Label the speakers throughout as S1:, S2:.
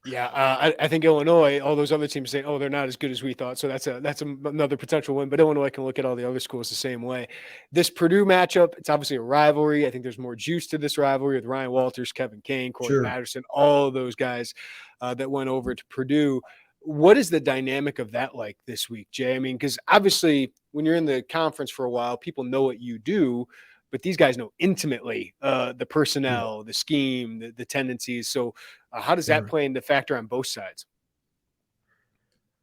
S1: Yeah, I think Illinois, all those other teams say, oh, they're not as good as we thought. So another potential win. But Illinois can look at all the other schools the same way. This Purdue matchup, it's obviously a rivalry. I think there's more juice to this rivalry with Ryan Walters, Kevin Kane, Corey
S2: Sure.
S1: Patterson, all of those guys that went over to Purdue. What is the dynamic of that like this week, Jay? I mean, because obviously when you're in the conference for a while, people know what you do, but these guys know intimately the
S2: Yeah.
S1: personnel, the scheme, the tendencies. So how does that
S2: Sure.
S1: play into factor on both sides?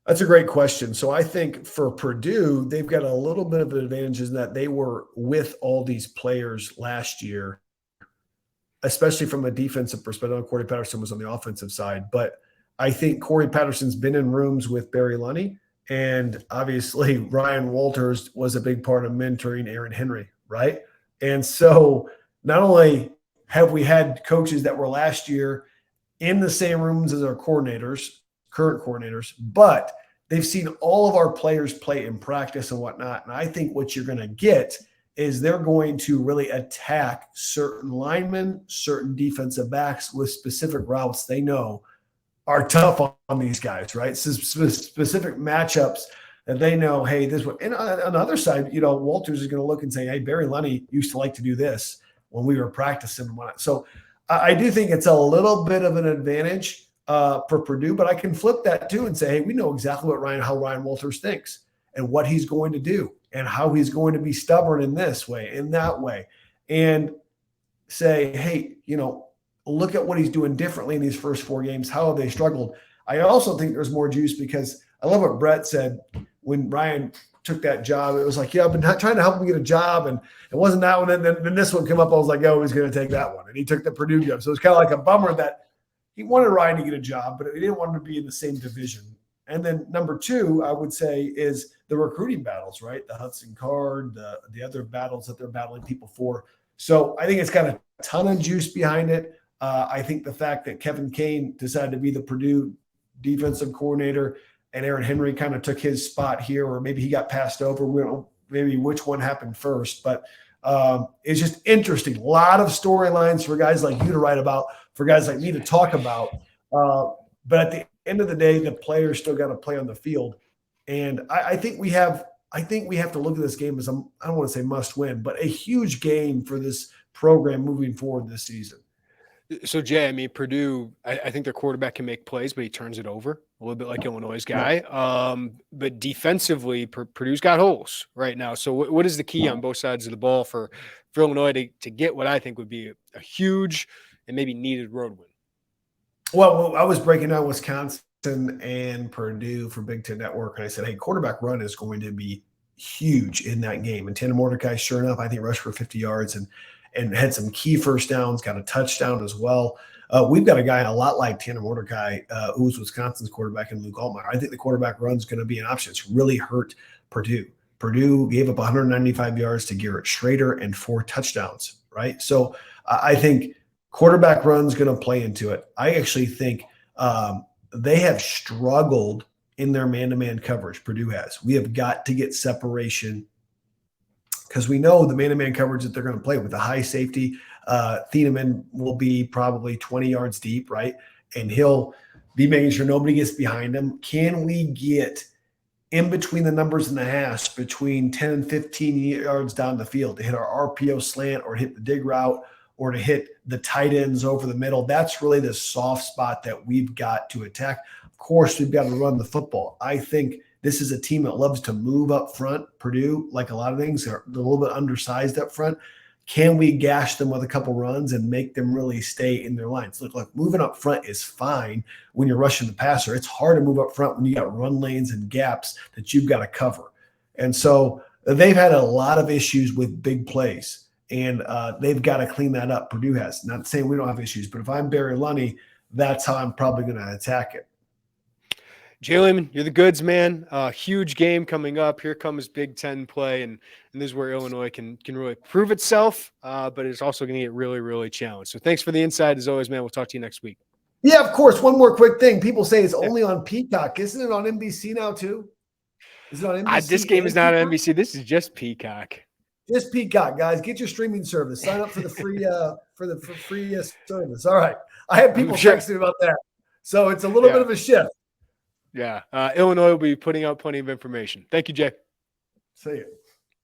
S2: That's a great question. So I think for Purdue, they've got a little bit of an advantage in that they were with all these players last year, especially from a defensive perspective. Corey Patterson was on the offensive side, but I think Corey Patterson's been in rooms with Barry Lunny, and obviously Ryan Walters was a big part of mentoring Aaron Henry, right? And so not only have we had coaches that were last year in the same rooms as our coordinators, current coordinators, but they've seen all of our players play in practice and whatnot. And I think what you're going to get is they're going to really attack certain linemen, certain defensive backs with specific routes they know are tough on these guys, right? So specific matchups that they know, hey, this one. And on the other side, Walters is going to look and say, hey, Barry Lunny used to like to do this when we were practicing. So I do think it's a little bit of an advantage for Purdue, but I can flip that too and say, hey, we know exactly how Ryan Walters thinks and what he's going to do and how he's going to be stubborn in this way, in that way, and say, hey, look at what he's doing differently in these first 4 games. How have they struggled? I also think there's more juice because I love what Brett said when Ryan took that job. It was like, yeah, I've been trying to help him get a job, and it wasn't that one. And then this one came up. I was like, oh, he's going to take that one. And he took the Purdue job. So it's kind of like a bummer that he wanted Ryan to get a job, but he didn't want him to be in the same division. And then number 2, I would say, is the recruiting battles, right? The Hudson Card, the other battles that they're battling people for. So I think it's got a ton of juice behind it. I think the fact that Kevin Kane decided to be the Purdue defensive coordinator and Aaron Henry kind of took his spot here, or maybe he got passed over. We don't know maybe which one happened first, but it's just interesting. A lot of storylines for guys like you to write about, for guys like me to talk about. But at the end of the day, the players still got to play on the field. And I think we have to look at this game as I don't want to say must win, but a huge game for this program moving forward this season.
S1: So, Jay, I mean, Purdue, I think their quarterback can make plays, but he turns it over a little bit like Illinois' guy. But defensively, Purdue's got holes right now. So what is the key on both sides of the ball for Illinois to get what I think would be a huge and maybe needed road win?
S2: Well, I was breaking down Wisconsin and Purdue for Big Ten Network, and I said, hey, quarterback run is going to be huge in that game. And Tanner Mordecai, sure enough, I think rushed for 50 yards and had some key first downs, got a touchdown as well. We've got a guy a lot like Tanner Mordecai, who's Wisconsin's quarterback, and Luke Altmaier. I think the quarterback run is going to be an option. It's really hurt Purdue. Purdue gave up 195 yards to Garrett Schrader and 4 touchdowns, right? So I think quarterback run is going to play into it. I actually think they have struggled in their man-to-man coverage. Purdue has. We have got to get separation because we know the man-to-man coverage that they're going to play with the high safety. Thieneman will be probably 20 yards deep, right? And he'll be making sure nobody gets behind him. Can we get in between the numbers and the hash between 10 and 15 yards down the field to hit our RPO slant or hit the dig route or to hit the tight ends over the middle? That's really the soft spot that we've got to attack. Of course, we've got to run the football. I think this is a team that loves to move up front. Purdue, like a lot of things, they're a little bit undersized up front. Can we gash them with a couple runs and make them really stay in their lines? Look, moving up front is fine when you're rushing the passer. It's hard to move up front when you got run lanes and gaps that you've got to cover. And so they've had a lot of issues with big plays, and they've got to clean that up. Purdue has. Not saying we don't have issues, but if I'm Barry Lunny, that's how I'm probably going to attack it.
S1: J Leman, you're the goods, man. Huge game coming up. Here comes Big Ten play, and this is where Illinois can really prove itself, but it's also going to get really, really challenged. So thanks for the insight as always, man. We'll talk to you next week.
S2: Yeah, of course. One more quick thing. People say it's only on Peacock. Isn't it on NBC now too? Is it on NBC?
S1: This game is not on NBC. This is just Peacock.
S2: Just Peacock, guys. Get your streaming service. Sign up for the free service. All right. I had people texting me about that. So it's a little bit
S1: Yeah.
S2: of a shift.
S1: Yeah. Illinois will be putting out plenty of information. Thank you, Jay.
S2: See you.